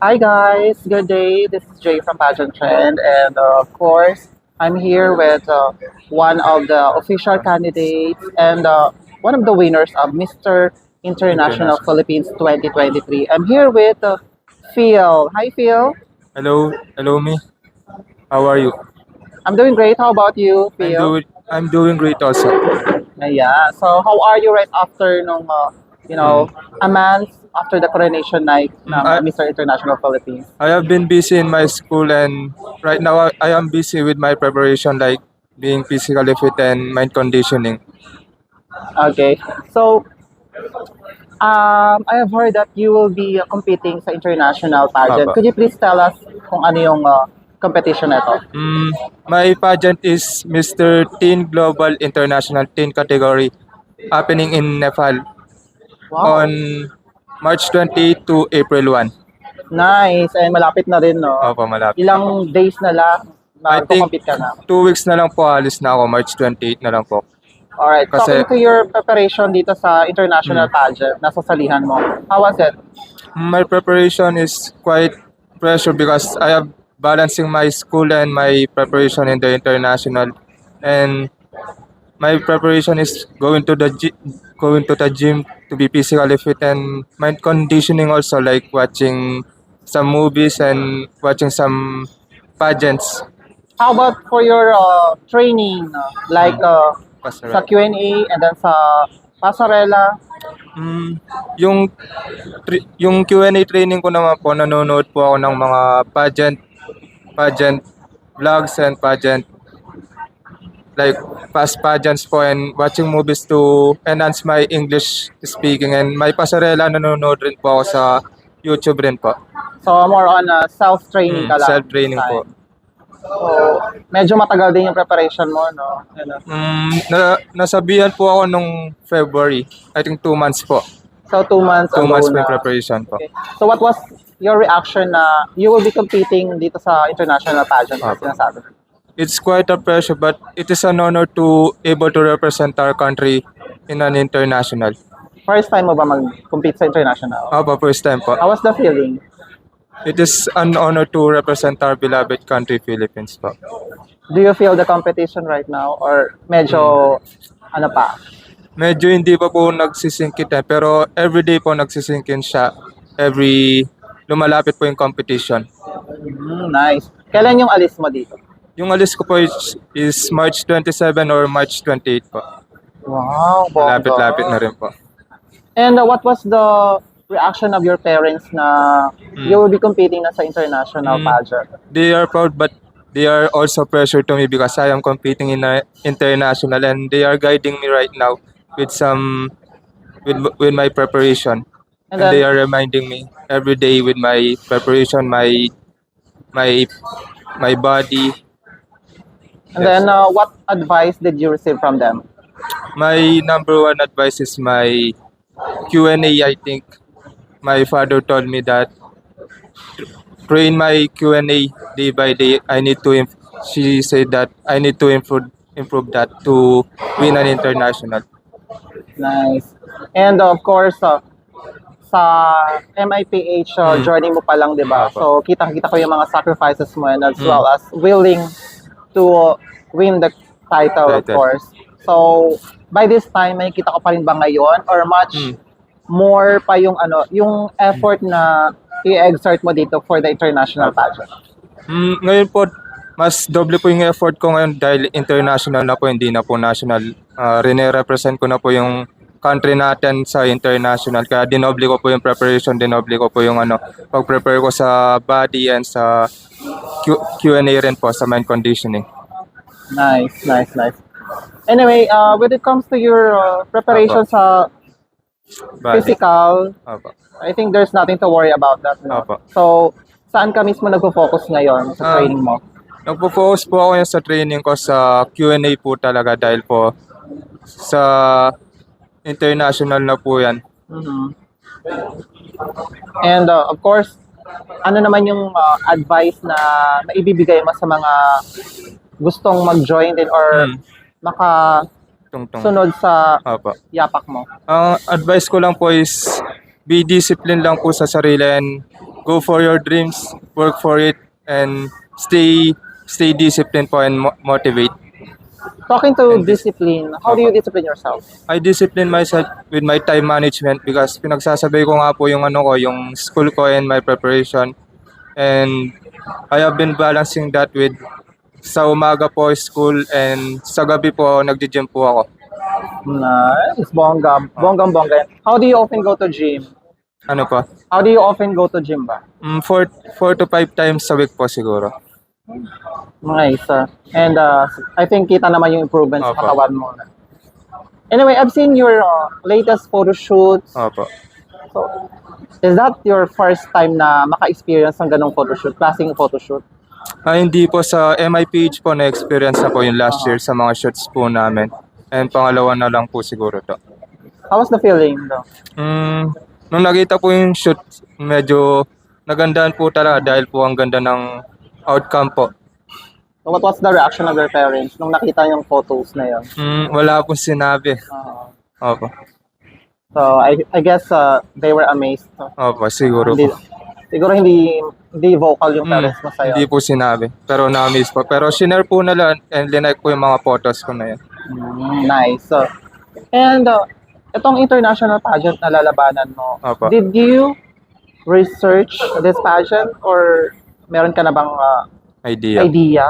Hi guys, good day. This is Jay from Pageant Trend, and of course, I'm here with one of the official candidates and one of the winners of Mr. International International. Philippines 2023. I'm here with Phil. Hi, Phil. Hello, me. How are you? I'm doing great. How about you, I'm Phil? doing I'm doing great also. Yeah. So, how are you right after nung you Mm. know a month after the coronation night Mm, ng Mr. International Philippines? I have been busy in my school, and right now I am busy with my preparation, like being physically fit and mind conditioning. Okay. So, I have heard that you will be competing sa international pageant. Papa. Could you please tell us kung ano yung competition na ito? Mm, my pageant is Mr. Teen Global International Teen category happening in Nepal Wow. on March 20 to April 1. Nice. And malapit na rin, no? Opo, malapit na po. Ilang days na lang I think magko-compete ka na. 2 weeks na lang po, alis na ako. March 28 na lang po. Alright. Kasi Talking to your preparation dito sa international mm, pageant na sasalihan mo, how was it? my preparation is quite pressure because I have balancing my school and my preparation in the international, and my preparation is going to the gym to be physically fit and mind conditioning also, like watching some movies and watching some pageants. How about for your training, like Mm. sa Pasarela. Q&A and then sa pasarela? Mm, yung Q&A training ko naman po, nanonood po ako ng mga pageant vlogs and pageant, like past pageants po, and watching movies to enhance my English speaking, and may pasarela nanonood rin po ako sa YouTube rin po. So, more on self-training ka lang this Self-training po. time. So, medyo matagal din yung preparation mo, no? Ano? Nasabihan po ako nung February. I think 2 months po. So, 2 months 2 months ago po yung na. preparation po. Okay. So, what was your reaction na you will be competing dito sa international pageant na Opo. sinasabi? It's quite a pressure, but it is an honor to able to represent our country in an international. First time mo ba mag-compete sa international? Opo, first time po. How was the feeling? It is an honor to represent our beloved country, Philippines po. Do you feel the competition right now? Or medyo, ano pa? Medyo hindi pa po nagsisingkit pero everyday po nagsisingkin siya. Lumalapit po yung competition. Nice. Kailan yung alis mo dito? Yung alis ko po is March 27 or March 28 po. Wow, bongga. Malapit-lapit na rin po. And what was the reaction of your parents na you will be competing na sa international pageant? They are proud, but they are also pressure to me because I am competing in a international, and they are guiding me right now with with my preparation. And And they then, are reminding me every day with my preparation, my my body. and then what advice did you receive from them? My number one advice is my Q&A. I think my father told me that train my Q&A day by day. She said that I need to improve that to win an international. Nice. And of course, sa MIPH, joining mo pa lang, di ba? Apo. So, kita-kita ko yung mga sacrifices mo and as well as willing to win the title, of Title. course. So, by this time, may kita ko pa rin ba ngayon or much more pa yung yung effort na i-exert mo dito for the international pageant? Ngayon po, mas doble po yung effort ko ngayon dahil international na po, hindi na po national. Rene-represent ko na po yung country natin sa international. Kaya dinoble ko po yung preparation, dinoble ko po yung pag-prepare ko sa body and sa Q&A rin po, sa mind conditioning. Nice, nice, nice. Anyway, when it comes to your preparation sa Body. physical, Opo. I think there's nothing to worry about that. No? Opo. So, saan ka mismo nagpo-focus ngayon sa training mo? Nagpo-focus po ako yan sa training ko sa Q&A po talaga dahil po sa international na po yan. And of course, ano naman yung advice na maibibigay mo sa mga gustong mag-join din or Tungtong. makasunod sa Opo. yapak mo? Ang advice ko lang po is be disciplined lang po sa sarili and go for your dreams, work for it, and stay disciplined po and motivate. Talking to And this- discipline, how do you discipline yourself? I discipline myself with my time management because pinagsasabay ko nga po yung yung school ko and my preparation. And I have been balancing that with sa umaga po school and sa gabi po nagji-gym po ako. Nice. Bongga. Bonggang-bongga. How do you often go to gym? Ano po? How do you often go to gym ba? 4 to 5 times a week po siguro. Nice. And I think kita naman yung improvements sa Opo. katawan mo. Anyway, I've seen your latest photo shoots. Opo. So, is that your first time na maka-experience ng ganong photoshoot, klaseng photoshoot? Hindi po sa MIPH po na-experience na po yung last year sa mga shoots po namin. And pangalawa na lang po siguro to. How was the feeling though? Nung nakita po yung shoot, medyo nagandahan po talaga dahil po ang ganda ng outcome po. So, what was the reaction of your parents nung nakita yung photos na yun? Wala pong sinabi. Opo. So, I guess they were amazed. Opo, siguro Hindi, po. siguro hindi vocal yung parents mo sa'yo. Hindi po sinabi. Pero na-miss po. Pero shinare po na lang and linike po yung mga photos ko na yun. Nice. And itong international pageant na lalabanan mo, Opo. did you research this pageant or meron ka na bang Idea. idea?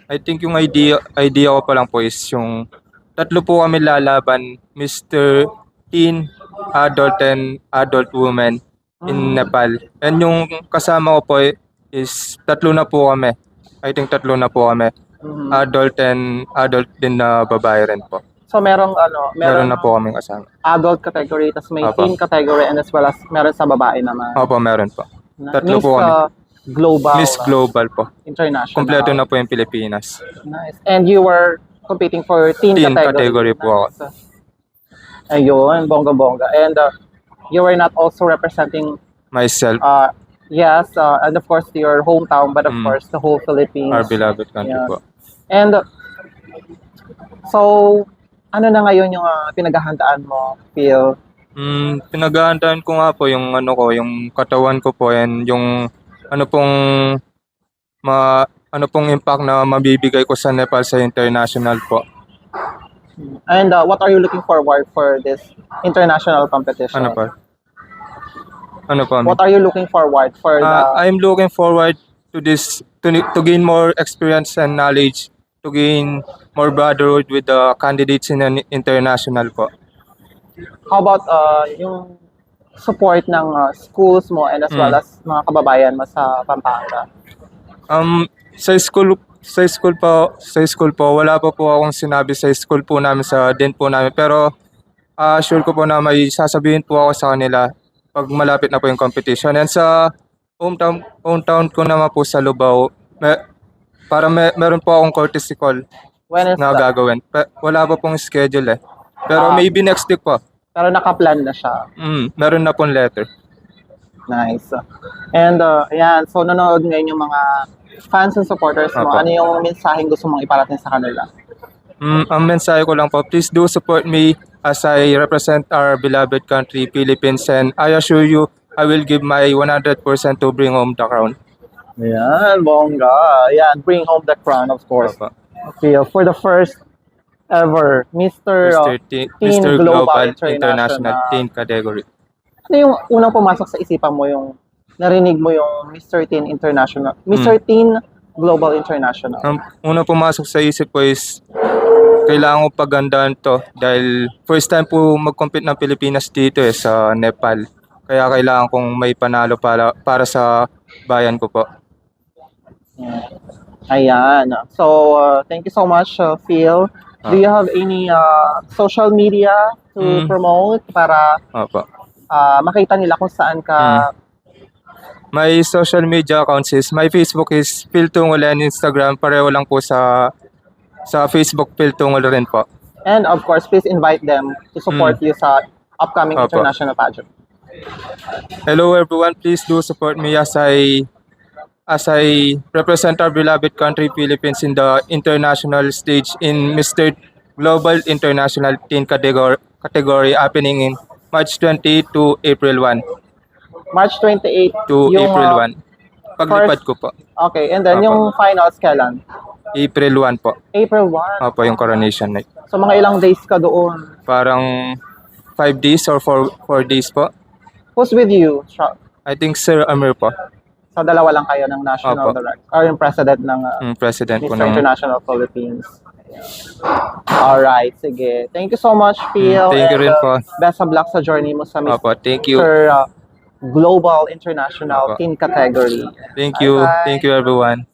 I think yung idea ko pa lang po is yung tatlo po kami lalaban, Mr. Teen, Adult and Adult Women in Nepal. And yung kasama ko po is tatlo na po kami. I think tatlo na po kami. Adult and adult din na babae rin po. So meron Meron na po kaming kasama. adult category, tapos may Opo. teen category, and as well as meron sa babae naman. Opo, meron po. Tatlo Miss po kami. Global, Miss Global po. International. Kompleto na po yung Pilipinas. Nice. And you were competing for teen, Teen category po ako. Nice. Ayun, bongga-bongga. And you were not also representing, Myself, yes, and of course your hometown, but of course the whole Philippines. our beloved country Yeah. po. And so, ano na ngayon yung pinaghahandaan mo, Phil? Pinaghahandaan ko nga po yung yung katawan ko po and yung ano pong impact na mabibigay ko sa Nepal sa international po. And what are you looking forward for this international competition? Ano pa? Ano pa? What are you looking forward for I'm looking forward to this to gain more experience and knowledge, to gain more brotherhood with the candidates in an international po. how about yung support ng schools mo and as well as mga kababayan mo sa Pampanga? Sa school po wala pa po akong sinabi sa school po namin sa din po namin, pero sure ko po na may sasabihin po ako sa kanila pag malapit na po yung competition. And sa hometown ko naman po sa Lubao, meron po akong courtesy call When is na that? gagawin. Wala pa pong schedule pero maybe next week po. Pero nakaplan na siya. Meron na pong letter. Nice. And ayan, so nanonood ngayon yung mga fans and supporters mo. Opo. Ano yung mensaheng gusto mong iparating sa kanila? Ang mensahe ko lang po, please do support me as I represent our beloved country, Philippines, and I assure you, I will give my 100% to bring home the crown. Ayan, bongga. Ayan, bring home the crown, of course. Opo. Phil, for the first ever Mr. Mr. Global International Teen Category. Ano yung unang pumasok sa isipan mo yung narinig mo yung Mr. Teen International, Mr. Teen Global International? Ang unang pumasok sa isip ko is kailangan ko pagandaan to dahil first time po mag-compete ng Pilipinas dito sa Nepal. Kaya kailangan kong may panalo para sa bayan ko po. Ayan. So, thank you so much, Phil. Do you have any social media to promote para Opo. makita nila kung saan ka? My social media accounts is, my Facebook is Phil Tungol and Instagram pareho lang po sa Facebook Phil Tungol rin po. And of course, please invite them to support you sa upcoming Opo. international pageant. Hello everyone, please do support me as I represent our beloved country Philippines in the international stage in Mr. Global International Teen category happening in March 20 to April 1. March 28 to yung, April 1. Paglipad first- ko po. Okay, and then Opo. yung finals kailan? April 1 po. April 1. Opo, yung coronation night. So mga ilang days ka doon? Parang 5 days or 4 days po. Who's with you? I think Sir Amir po, Sa dalawa lang kayo ng national Opo. director or yung president ng yung president po Mr. ng... International Philippines. Alright, sige. Thank you so much, Phil. Thank you and, rin po. Best of luck sa journey mo sa Opo, thank you. Mr. Global International Opo. Team Category. Thank you. Bye-bye. Thank you everyone.